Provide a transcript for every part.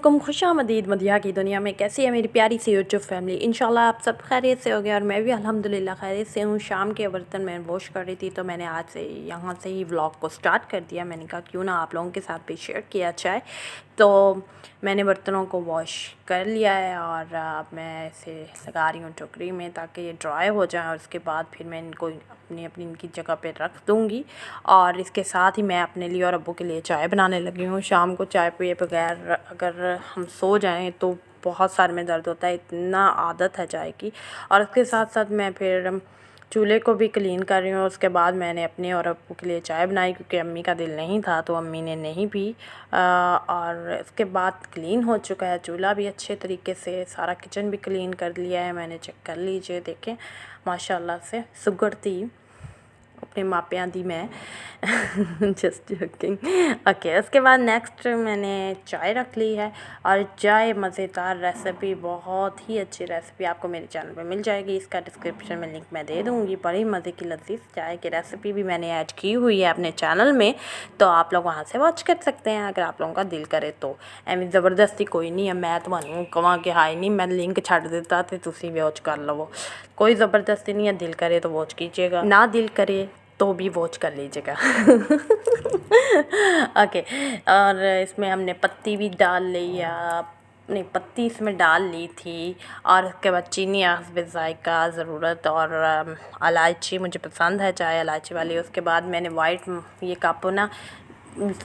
अस्सलामुअलैकुम, खुशामदीद मदिहा की दुनिया में। कैसी है मेरी प्यारी सी यूट्यूब फैमिली। इंशाल्लाह आप सब खैरियत से हो गए और मैं भी अल्हम्दुलिल्लाह खैरियत से हूँ। शाम के बर्तन मैं वॉश कर रही थी तो मैंने आज से यहाँ से ही व्लॉग को स्टार्ट कर दिया। मैंने कहा क्यों ना आप लोगों के साथ भी शेयर किया जाए। तो मैंने बर्तनों को वॉश कर लिया है और अब मैं इसे लगा रही हूँ टोकरी में ताकि ये ड्राई हो जाए और उसके बाद फिर मैं इनको अपनी अपनी इनकी जगह पे रख दूँगी। और इसके साथ ही मैं अपने लिए और अब्बू के लिए चाय बनाने लगी हूँ। शाम को चाय पिए बगैर अगर हम सो जाएं तो बहुत सर में दर्द होता है, इतना आदत है चाय की। और उसके साथ साथ मैं फिर चूल्हे को भी क्लीन कर रही हूँ। उसके बाद मैंने अपने और अब्बू के लिए चाय बनाई क्योंकि अम्मी का दिल नहीं था तो अम्मी ने नहीं पी। और इसके बाद क्लीन हो चुका है चूल्हा भी अच्छे तरीके से, सारा किचन भी क्लीन कर लिया है मैंने। चेक कर लीजिए, देखें माशाल्लाह से सुगड़ती अपने मापियाँ दी मैं जस्ट जोकिंग। ओके, उसके बाद नेक्स्ट मैंने चाय रख ली है और चाय मज़ेदार रेसिपी, बहुत ही अच्छी रेसिपी आपको मेरे चैनल पे मिल जाएगी। इसका डिस्क्रिप्शन में लिंक मैं दे दूँगी। बड़ी मज़े की लज़ीज़ चाय की रेसिपी भी मैंने ऐड की हुई है अपने चैनल में, तो आप लोग वहाँ से वॉच कर सकते हैं अगर आप लोगों का दिल करे तो। एवं ज़बरदस्ती कोई नहीं है, मैं तुम्हें कहाँ कि हाई नहीं मैं लिंक छड़ देता तो तुसी वॉच कर लो। कोई ज़बरदस्ती नहीं है, दिल करे तो वॉच कीजिएगा, ना दिल करे तो भी वॉच कर लीजिएगा। ओके, और इसमें हमने पत्ती भी डाल ली या नहीं, पत्ती इसमें डाल ली थी। और उसके बाद चीनी हस्बे ज़ायक़ा ज़रूरत, और इलायची मुझे पसंद है चाय इलायची वाली। उसके बाद मैंने वाइट ये कप ना,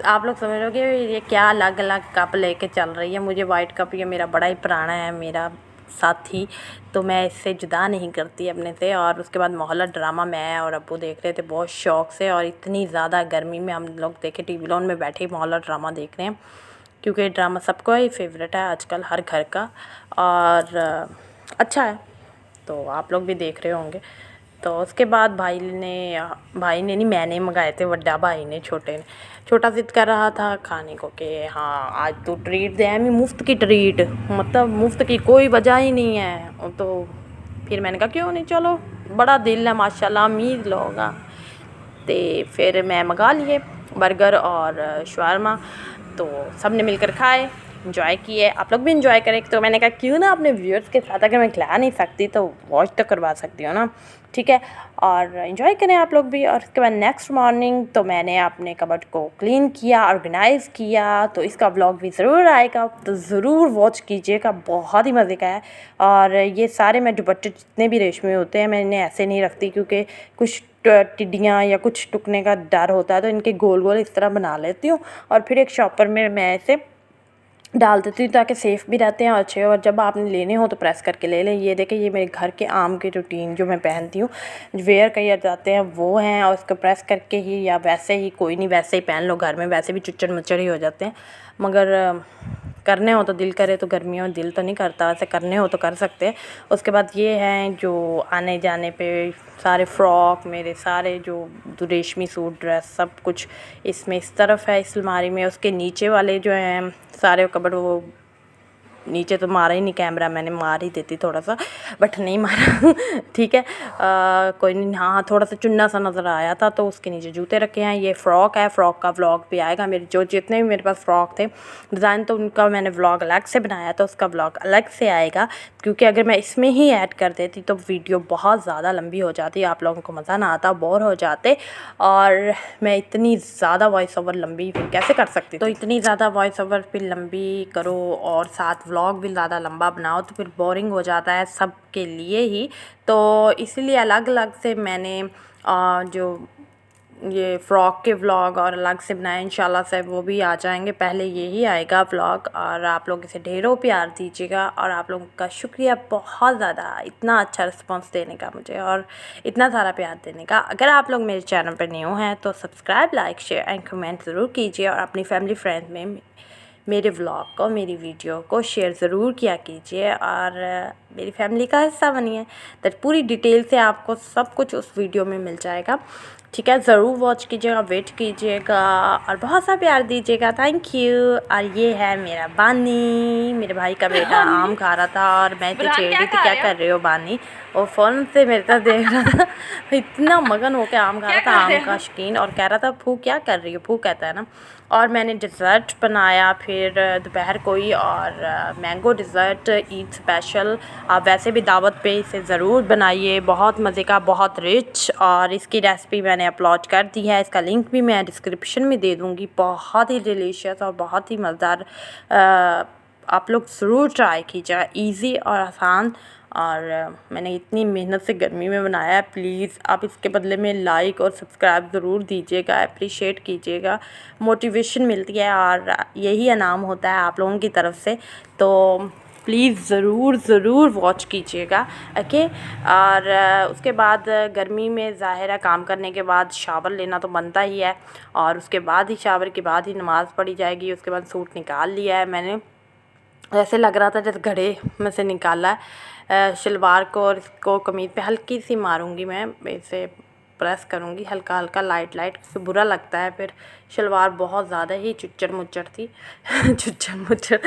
आप लोग समझोगे ये क्या अलग अलग कप लेके चल रही है। मुझे वाइट कप ये मेरा बड़ा ही पुराना है, मेरा साथी, तो मैं इससे जुदा नहीं करती अपने से। और उसके बाद मोहल्ला ड्रामा मैं और अब्बू देख रहे थे बहुत शौक़ से, और इतनी ज़्यादा गर्मी में हम लोग देखे टीवी लॉन में बैठे मोहल्ला ड्रामा देख रहे हैं क्योंकि ये ड्रामा सबको ही फेवरेट है आजकल हर घर का, और अच्छा है तो आप लोग भी देख रहे होंगे। तो उसके बाद भाई ने नहीं मैंने मंगाए थे, बड़ा भाई ने छोटा ज़िद कर रहा था खाने को कि हाँ आज तो ट्रीट दे, हमें मुफ्त की ट्रीट, मतलब मुफ्त की कोई वजह ही नहीं है। तो फिर मैंने कहा क्यों नहीं, चलो बड़ा दिल है माशाल्लाह, अमीर लोग। तो फिर मैं मंगा लिए बर्गर और शवारमा, तो सब ने मिलकर खाए, इंजॉय किए। आप लोग भी इंजॉय करें। तो मैंने कहा क्यों ना अपने व्यूअर्स के साथ, अगर मैं खिला नहीं सकती तो वॉच तो करवा सकती हूँ ना, ठीक है, और इंजॉय करें आप लोग भी। और उसके बाद नेक्स्ट मॉर्निंग तो मैंने अपने कबर्ड को क्लीन किया, ऑर्गेनाइज़ किया, तो इसका व्लॉग भी ज़रूर आएगा, तो ज़रूर वॉच कीजिएगा, बहुत ही मज़े का है। और ये सारे मैं दुपट्टे जितने भी रेशमी होते हैं मैंने ऐसे नहीं रखती क्योंकि कुछ टिड्डियाँ या कुछ टुकने का डर होता है, तो इनके गोल गोल इस तरह बना लेती हूँ और फिर एक शॉपर में मैं इसे डाल देती हूँ ताकि सेफ़ भी रहते हैं और अच्छे। और जब आपने लेने हो तो प्रेस करके ले लें। ये देखें, ये मेरे घर के आम के रूटीन जो मैं पहनती हूँ, वेयर किए जाते हैं वो हैं, और उसको प्रेस करके ही, या वैसे ही कोई नहीं वैसे ही पहन लो, घर में वैसे भी चुच्चड़ मुच्चड़ ही हो जाते हैं, मगर करने हो तो दिल करे, तो गर्मियों में दिल तो नहीं करता, वैसे करने हो तो कर सकते हैं। उसके बाद ये हैं जो आने जाने पे सारे फ्रॉक, मेरे सारे जो रेशमी सूट ड्रेस सब कुछ इसमें इस तरफ है इस अलमारी में। उसके नीचे वाले जो हैं सारे कबर्ड, वो नीचे तो मारा ही नहीं कैमरा, मैंने मार ही देती थोड़ा सा, बट नहीं मारा ठीक है, कोई नहीं। हाँ, थोड़ा सा चुन्ना सा नज़र आया था तो उसके नीचे जूते रखे हैं। ये फ़्रॉक है, फ़्रॉक का व्लॉग भी आएगा। मेरे जो जितने भी मेरे पास फ़्रॉक थे डिज़ाइन, तो उनका मैंने व्लॉग अलग से बनाया, तो उसका व्लॉग अलग से आएगा क्योंकि अगर मैं इसमें ही ऐड कर देती तो वीडियो बहुत ज़्यादा लंबी हो जाती, आप लोगों को मज़ा ना आता, बोर हो जाते, और मैं इतनी ज़्यादा वॉइस ओवर लंबी फिर कैसे कर सकती। तो इतनी ज़्यादा वॉइस ओवर फिर लंबी करो और साथ व्लॉग भी ज़्यादा लंबा बनाओ तो फिर बोरिंग हो जाता है सब के लिए ही। तो इसलिए अलग अलग से मैंने जो ये फ़्रॉक के व्लॉग और अलग से बनाए, इंशाल्लाह से वो भी आ जाएंगे। पहले यही आएगा व्लॉग, और आप लोग इसे ढेरों प्यार दीजिएगा। और आप लोगों का शुक्रिया बहुत ज़्यादा, इतना अच्छा रिस्पांस देने का मुझे और इतना सारा प्यार देने का। अगर आप लोग मेरे चैनल पर न्यू हैं तो subscribe, like, share and comment ज़रूर कीजिए, और अपनी फैमिली फ्रेंड में मेरे व्लॉग को, मेरी वीडियो को शेयर ज़रूर किया कीजिए और मेरी फैमिली का हिस्सा बनिए। तो पूरी डिटेल से आपको सब कुछ उस वीडियो में मिल जाएगा। ठीक है, ज़रूर वॉच कीजिएगा, वेट कीजिएगा और बहुत सा प्यार दीजिएगा। Thank you. और ये है मेरा बानी, मेरे भाई का बेटा आम खा रहा था और मैं इसे छेड़ रही थी, क्या कर रहे हो बानी। और फ़ौरन से मेरे तरफ देख रहा था इतना मगन होकर आम खा रहा था, आम का शौकीन, और कह रहा था फू क्या कर रही हो, फू कहता है ना। और मैंने डिज़र्ट बनाया फिर दोपहर को ही, और मैंगो डिज़र्ट ईद स्पेशल। आप वैसे भी दावत पे इसे ज़रूर बनाइए, बहुत मज़े का, बहुत रिच। और इसकी रेसिपी मैंने अपलोड कर दी है, इसका लिंक भी मैं डिस्क्रिप्शन में दे दूँगी। बहुत ही डिलीशियस और बहुत ही मज़ेदार, आप लोग ज़रूर ट्राई कीजिएगा, ईज़ी और आसान। और मैंने इतनी मेहनत से गर्मी में बनाया है, प्लीज़ आप इसके बदले में लाइक और सब्सक्राइब ज़रूर दीजिएगा, अप्रिशिएट कीजिएगा, मोटिवेशन मिलती है और यही इनाम होता है आप लोगों की तरफ से। तो प्लीज़ ज़रूर वॉच कीजिएगा, ओके। और उसके बाद गर्मी में ज़ाहिर है काम करने के बाद शावर लेना तो बनता ही है, और उसके बाद ही शावर के बाद ही नमाज़ पढ़ी जाएगी। उसके बाद सूट निकाल लिया है मैंने, ऐसे लग रहा था जैसे घड़े में से निकाला है। शलवार को और इसको कमीज़ पे हल्की सी मारूंगी, मैं इसे प्रेस करूंगी हल्का हल्का, लाइट से बुरा लगता है फिर। शलवार बहुत ज़्यादा ही चुच्चर मुच्चर थी चुच्चर मुच्चर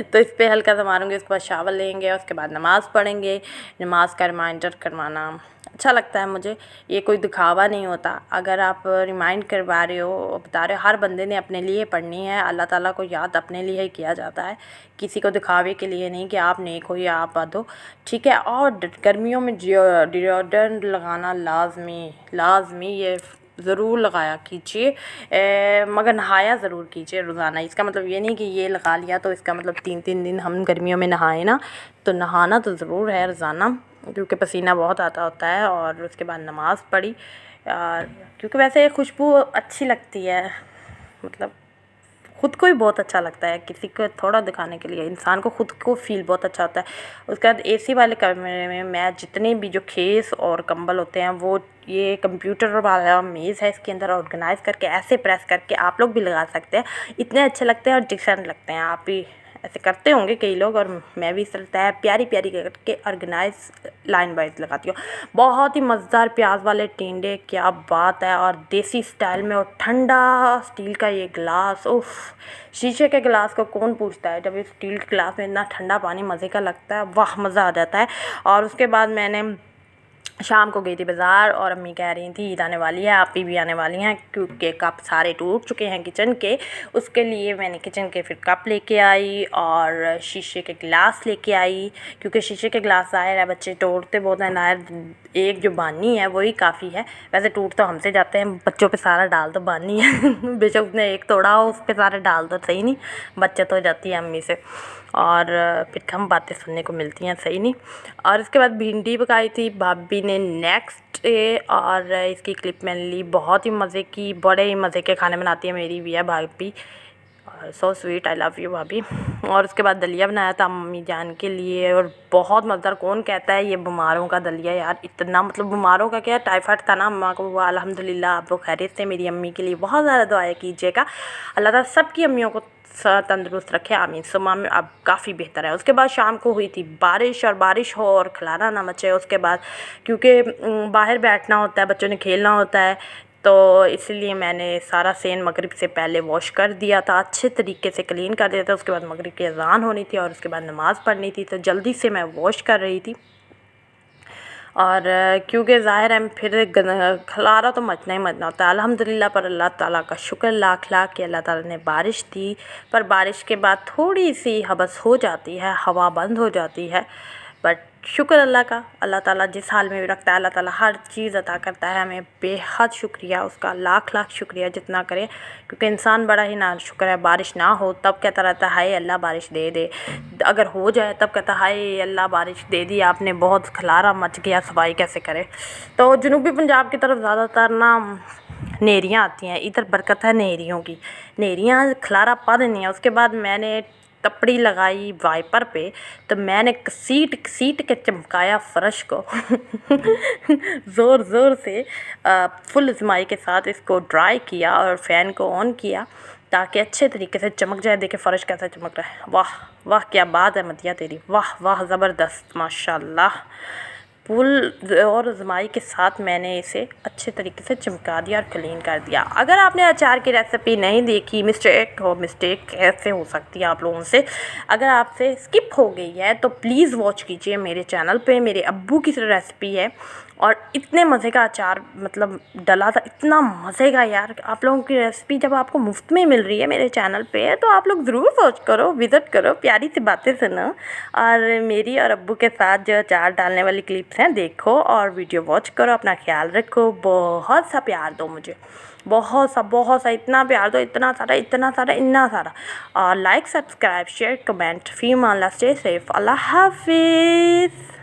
तो इस पर हल्का सा मारूंगी। उसके बाद शावर लेंगे, उसके बाद नमाज़ पढ़ेंगे। नमाज का रिमाइंडर करवाना अच्छा लगता है मुझे, ये कोई दिखावा नहीं होता। अगर आप रिमाइंड करवा रहे हो, बता रहे हो, हर बंदे ने अपने लिए पढ़नी है, अल्लाह ताला को याद अपने लिए ही किया जाता है, किसी को दिखावे के लिए नहीं कि आप नेक हो या आप बद हो, ठीक है। और गर्मियों में डिओड्रेंट लगाना लाजमी ये ज़रूर लगाया कीजिए, मगर नहाया ज़रूर कीजिए रोज़ाना। इसका मतलब ये नहीं कि ये लगा लिया तो इसका मतलब 3 दिन हम गर्मियों में नहाए ना, तो नहाना तो ज़रूर है रोज़ाना, क्योंकि पसीना बहुत आता होता है। और उसके बाद नमाज़ पढ़ी, और क्योंकि वैसे खुशबू अच्छी लगती है, मतलब ख़ुद को ही बहुत अच्छा लगता है, किसी को थोड़ा दिखाने के लिए, इंसान को ख़ुद को फ़ील बहुत अच्छा होता है। उसके बाद एसी वाले कमरे में मैं जितने भी जो खेस और कंबल होते हैं वो ये कंप्यूटर वाला मेज़ है, इसके अंदर ऑर्गेनाइज़ करके ऐसे प्रेस करके आप लोग भी लगा सकते हैं, इतने अच्छे लगते हैं और डिसेंट लगते हैं। आप भी ऐसे करते होंगे कई लोग, और मैं भी इस तरह है प्यारी करके ऑर्गेनाइज लाइन वाइज लगाती हूँ। बहुत ही मज़ेदार प्याज वाले टिंडे, क्या बात है, और देसी स्टाइल में, और ठंडा स्टील का ये गिलास, उफ़, शीशे के गिलास को कौन पूछता है, जब ये स्टील के गिलास में इतना ठंडा पानी मज़े का लगता है, वाह मज़ा आ जाता है। और उसके बाद मैंने शाम को गई थी बाज़ार, और अम्मी कह रही थी ईद आने वाली है, आप भी आने वाली हैं, क्योंकि कप सारे टूट चुके हैं किचन के। उसके लिए मैंने किचन के फिर कप लेके आई और शीशे के गिलास लेके आई, क्योंकि शीशे के गिलास ज़ाहिर है बच्चे तोड़ते बहुत हैं, नायर एक जो बानी है वही काफ़ी है, वैसे टूट तो हमसे जाते हैं, बच्चों पे सारा डाल दो बानी है बेशक उसने एक तोड़ा हो उस पर सारे डाल दो, सही नहीं, बच्चे तो जाती है अम्मी से, और फिर कम बातें सुनने को मिलती हैं, सही नहीं। और उसके बाद भिंडी पकाई थी भाभी ने नेक्स्ट डे, और इसकी क्लिप मैंने ली, बहुत ही मज़े की, बड़े ही मज़े के खाने बनाती है मेरी भी है भाभी, so sweet, I love you भाभी। और उसके बाद दलिया बनाया था मम्मी जान के लिए, और बहुत मज़ेदार। कौन कहता है ये बीमारों का दलिया यार, इतना मतलब बीमारों का क्या, टाइफाइड था ना अम्मा को, हुआ अल्हम्दुलिल्लाह अब वो खैरियत से। मेरी अम्मी के लिए बहुत ज़्यादा दुआएं कीजिएगा, अल्लाह ताला सबकी अम्मियों को तंदुरुस्त रखे, आमीन सुम्मा आमीन। अब काफ़ी बेहतर है। उसके बाद शाम को हुई थी बारिश, और बारिश हो और खलाना ना मचे। उसके बाद क्योंकि बाहर बैठना होता है, बच्चों ने खेलना होता है, तो इसलिए मैंने सारा सेन मगरिब से पहले वॉश कर दिया था, अच्छे तरीके से क्लीन कर दिया था। उसके बाद मगरिब की अज़ान होनी थी और उसके बाद नमाज़ पढ़नी थी, तो जल्दी से मैं वॉश कर रही थी। और क्योंकि ज़ाहिर है फिर खलारा तो मचना ही मचना होता है। अल्हम्दुलिल्लाह पर अल्लाह ताला का शुक्र लाख लाख कि अल्लाह ताला ने बारिश दी, पर बारिश के बाद थोड़ी सी हबस हो जाती है, हवा बंद हो जाती है, बट शुक्र अल्लाह का, अल्लाह ताला जिस हाल में भी रखता है, अल्लाह ताला हर चीज़ अता करता है हमें, बेहद शुक्रिया उसका, लाख लाख शुक्रिया जितना करे, क्योंकि इंसान बड़ा ही ना शुक्र है। बारिश ना हो तब कहता रहता है हाय अल्लाह बारिश दे दे, अगर हो जाए तब कहता हाय अल्लाह बारिश दे दी आपने, बहुत खलारा मच गया, सफाई कैसे करे। तो जनूबी पंजाब की तरफ ज़्यादातर ना नेरियाँ आती हैं, इधर बरकत है नेरियों की, नेरियाँ खलारा पा देनी है। उसके बाद मैंने तपड़ी लगाई वाइपर पे, तो मैंने सीट के चमकाया फ़र्श को ज़ोर से फुल इस्माई के साथ इसको ड्राई किया और फ़ैन को ऑन किया ताकि अच्छे तरीके से चमक जाए। देखिए फ़र्श कैसा चमक रहा है, वाह वाह क्या बात है मतिया तेरी, वाह वाह ज़बरदस्त माशाल्लाह। फूल और अजवाइन के साथ मैंने इसे अच्छे तरीके से चमका दिया और क्लीन कर दिया। अगर आपने अचार की रेसिपी नहीं देखी, मिस्टेक कैसे हो सकती है आप लोगों से, अगर आपसे स्किप हो गई है तो प्लीज़ वॉच कीजिए मेरे चैनल पे। मेरे अब्बू की रेसिपी है और इतने मज़े का अचार मतलब डला था, इतना मज़े का यार। आप लोगों की रेसिपी जब आपको मुफ्त में मिल रही है मेरे चैनल पे तो आप लोग ज़रूर वॉच करो, विज़िट करो, प्यारी सी बातें सुनो और मेरी और अब्बू के साथ जो अचार डालने वाली क्लिप्स हैं देखो और वीडियो वॉच करो। अपना ख्याल रखो, बहुत सा प्यार दो मुझे, बहुत सा इतना प्यार दो, इतना सारा। और लाइक, सब्सक्राइब, शेयर, कमेंट। फी मान ला, स्टे सेफ, अल्लाह हाफिज़।